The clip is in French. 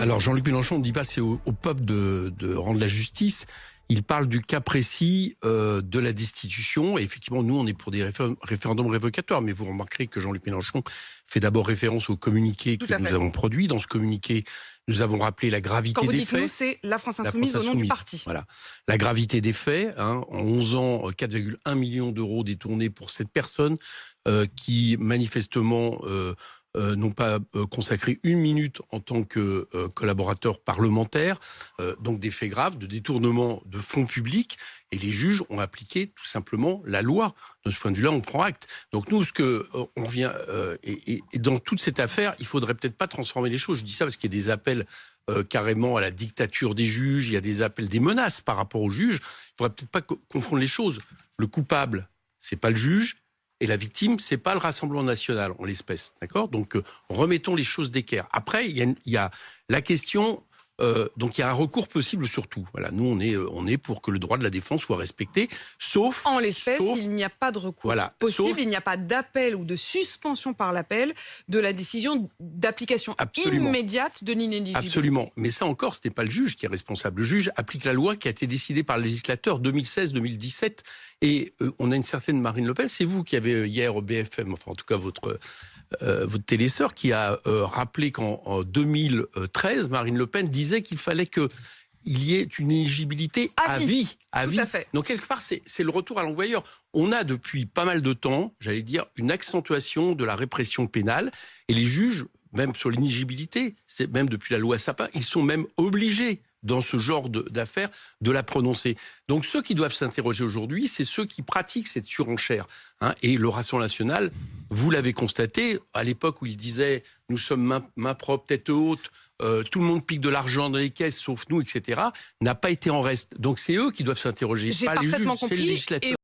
Alors Jean-Luc Mélenchon ne dit pas c'est au peuple de rendre la justice. Il parle du cas précis de la destitution. Et effectivement, nous, on est pour des référendums révocatoires. Mais vous remarquerez que Jean-Luc Mélenchon fait d'abord référence au communiqué que nous avons produit. Dans ce communiqué, nous avons rappelé la gravité des faits. Quand vous dites nous, c'est la France Insoumise au nom du parti. Voilà. La gravité des faits. En 11 ans, 4,1 millions d'euros détournés pour cette personne qui, manifestement... n'ont pas consacré une minute en tant que collaborateur parlementaire, donc des faits graves de détournement de fonds publics, et les juges ont appliqué tout simplement la loi. De ce point de vue-là, on prend acte. Donc nous, ce que on revient et dans toute cette affaire, il faudrait peut-être pas transformer les choses. Je dis ça parce qu'il y a des appels carrément à la dictature des juges, il y a des appels, des menaces par rapport aux juges. Il faudrait peut-être pas confondre les choses. Le coupable, c'est pas le juge. Et la victime, c'est pas le Rassemblement national en l'espèce, d'accord? Donc remettons les choses d'équerre. Après, il y a la question. Donc il y a un recours possible sur tout. Voilà, nous on est pour que le droit de la défense soit respecté, sauf en l'espèce, il n'y a pas de recours possible, il n'y a pas d'appel ou de suspension par l'appel de la décision d'application immédiate de l'inéligibilité. Absolument, mais ça encore, ce n'est pas le juge qui est responsable. Le juge applique la loi qui a été décidée par le législateur 2016-2017, et on a une certaine Marine Le Pen. C'est vous qui avez hier au BFM, enfin en tout cas votre télésœur, qui a rappelé qu'en 2013, Marine Le Pen disait qu'il fallait qu'il y ait une éligibilité à vie. Tout à fait. Donc quelque part, c'est le retour à l'envoyeur. On a depuis pas mal de temps, j'allais dire, une accentuation de la répression pénale, et les juges, même sur l'éligibilité, c'est même depuis la loi Sapin, ils sont même obligés dans ce genre d'affaires, de la prononcer. Donc ceux qui doivent s'interroger aujourd'hui, c'est ceux qui pratiquent cette surenchère. Et le Rassemblement national, vous l'avez constaté, à l'époque où il disait « nous sommes main propre, tête haute », tout le monde pique de l'argent dans les caisses, sauf nous, etc., n'a pas été en reste. Donc c'est eux qui doivent s'interroger, pas les juges, c'est les législateurs.